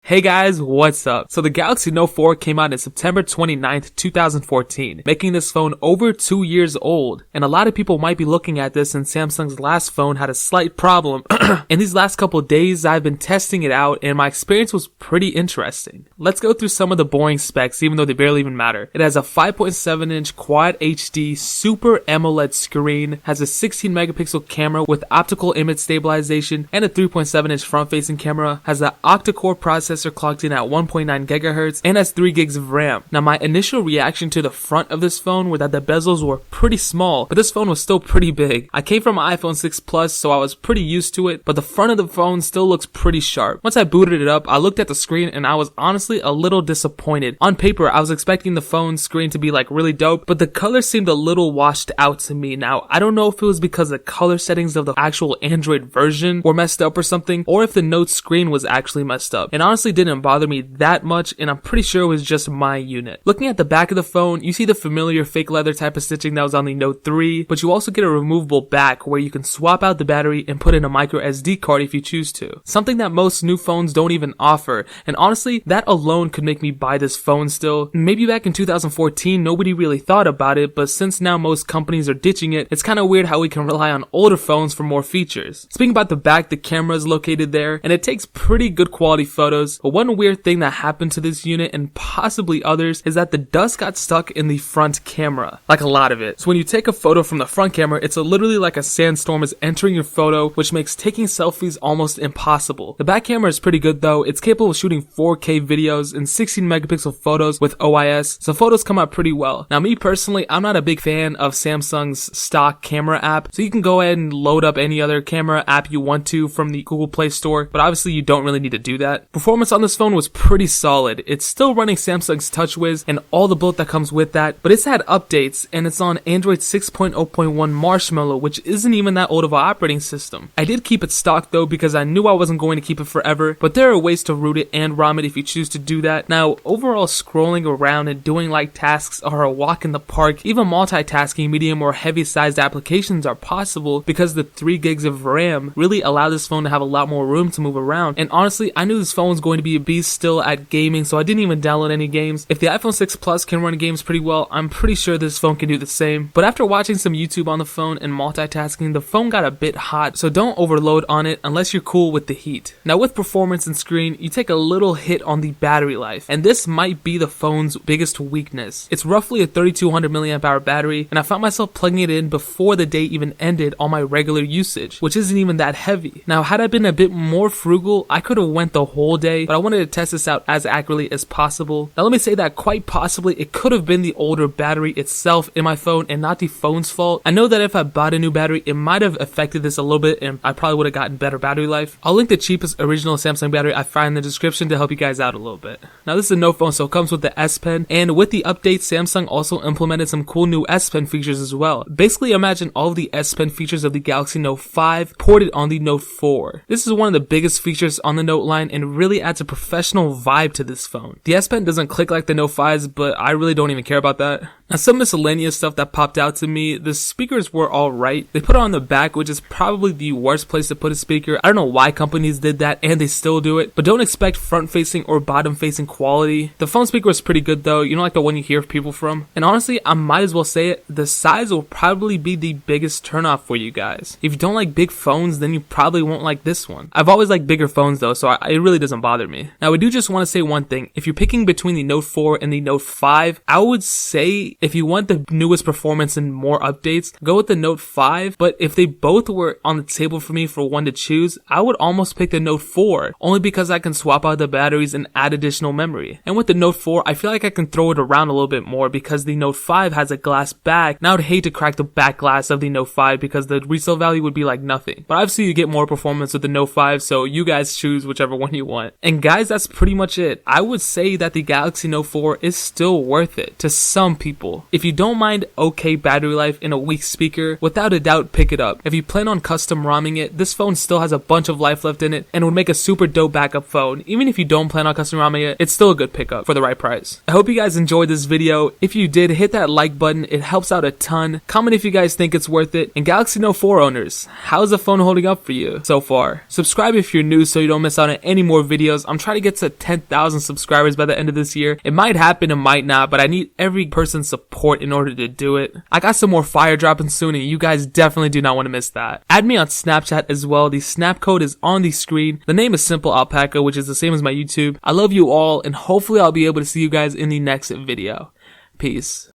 Hey guys, what's up? So the Galaxy Note 4 came out in September 29th, 2014, making this phone over 2 years old. And a lot of people might be looking at this and Samsung's last phone had a slight problem. In these last couple days, I've been testing it out and my experience was pretty interesting. Let's go through some of the boring specs, even though they barely even matter. It has a 5.7-inch Quad HD Super AMOLED screen, has a 16 megapixel camera with optical image stabilization, and a 3.7-inch front-facing camera, has an octa-core processor clocked in at 1.9 GHz, and has 3 gigs of RAM. Now my initial reaction to the front of this phone were that the bezels were pretty small, but this phone was still pretty big. I came from an iPhone 6 Plus, so I was pretty used to it, but the front of the phone still looks pretty sharp. Once I booted it up, I looked at the screen and I was honestly a little disappointed. On paper, I was expecting the phone screen to be like really dope, but the color seemed a little washed out to me. Now, I don't know if it was because the color settings of the actual Android version were messed up or something, or if the Note screen was actually messed up. And honestly didn't bother me that much, and I'm pretty sure it was just my unit. Looking at the back of the phone, you see the familiar fake leather type of stitching that was on the Note 3, but you also get a removable back where you can swap out the battery and put in a micro SD card if you choose to. Something that most new phones don't even offer, and honestly, that alone could make me buy this phone still. Maybe back in 2014, nobody really thought about it, but since now most companies are ditching it, it's kind of weird how we can rely on older phones for more features. Speaking about the back, the camera is located there, and it takes pretty good quality photos, but one weird thing that happened to this unit and possibly others is that the dust got stuck in the front camera, like a lot of it. So when you take a photo from the front camera, it's literally like a sandstorm is entering your photo, which makes taking selfies almost impossible. The back camera is pretty good though. It's capable of shooting 4K videos and 16 megapixel photos with OIS, so photos come out pretty well. Now me personally, I'm not a big fan of Samsung's stock camera app, so you can go ahead and load up any other camera app you want to from the Google Play Store, but obviously you don't really need to do that. Performance on this phone was pretty solid. It's still running Samsung's TouchWiz and all the bloat that comes with that, but it's had updates and it's on Android 6.0.1 Marshmallow, which isn't even that old of an operating system. I did keep it stock though because I knew I wasn't going to keep it forever, but there are ways to root it and ROM it if you choose to do that. Now, overall scrolling around and doing like tasks are a walk in the park. Even multitasking medium or heavy sized applications are possible because the 3 gigs of RAM really allow this phone to have a lot more room to move around. And honestly, I knew this phone was going to be a beast still at gaming, so I didn't even download any games. If the iPhone 6 Plus can run games pretty well, I'm pretty sure this phone can do the same. But after watching some YouTube on the phone and multitasking, the phone got a bit hot, so don't overload on it unless you're cool with the heat. Now with performance and screen, you take a little hit on the battery life, and this might be the phone's biggest weakness. It's roughly a 3200 milliamp hour battery, and I found myself plugging it in before the day even ended on my regular usage, which isn't even that heavy. Now had I been a bit more frugal, I could have went the whole day, but I wanted to test this out as accurately as possible. Now let me say that quite possibly it could have been the older battery itself in my phone and not the phone's fault. I know that if I bought a new battery, it might have affected this a little bit and I probably would have gotten better battery life. I'll link the cheapest original Samsung battery I find in the description to help you guys out a little bit. Now this is a Note phone, so it comes with the S Pen, and with the update, Samsung also implemented some cool new S Pen features as well. Basically imagine all of the S Pen features of the Galaxy Note 5 ported on the Note 4. This is one of the biggest features on the Note line and really adds a professional vibe to this phone. The S Pen doesn't click like the Note 5's, but I really don't even care about that. Now some miscellaneous stuff that popped out to me, the speakers were alright. They put it on the back, which is probably the worst place to put a speaker. I don't know why companies did that and they still do it, but don't expect front facing or bottom facing quality. The phone speaker was pretty good though, you know, like the one you hear people from. And honestly, I might as well say it, the size will probably be the biggest turnoff for you guys. If you don't like big phones, then you probably won't like this one. I've always liked bigger phones though, so it really doesn't bother me. Now I do just want to say one thing. If you're picking between the Note 4 and the Note 5, I would say if you want the newest performance and more updates, go with the Note 5, but if they both were on the table for me for one to choose, I would almost pick the Note 4, only because I can swap out the batteries and add additional memory. And with the Note 4, I feel like I can throw it around a little bit more because the Note 5 has a glass back. Now I would hate to crack the back glass of the Note 5 because the resale value would be like nothing. But obviously you get more performance with the Note 5, so you guys choose whichever one you want. And guys, that's pretty much it. I would say that the Galaxy Note 4 is still worth it to some people. trouble. If you don't mind okay battery life and a weak speaker, without a doubt pick it up. If you plan on custom ROMing it, this phone still has a bunch of life left in it and would make a super dope backup phone. Even if you don't plan on custom ROMing it, it's still a good pickup for the right price. I hope you guys enjoyed this video. If you did, hit that like button, it helps out a ton. Comment if you guys think it's worth it. And Galaxy Note 4 owners, how's the phone holding up for you so far? Subscribe if you're new so you don't miss out on any more videos. I'm trying to get to 10,000 subscribers by the end of this year. It might happen, it might not, but I need every person's support in order to do it. I got some more fire dropping soon and you guys definitely do not want to miss that. Add me on Snapchat as well. The snap code is on the screen. The name is Simple Alpaca, which is the same as my YouTube. I love you all and hopefully I'll be able to see you guys in the next video. Peace.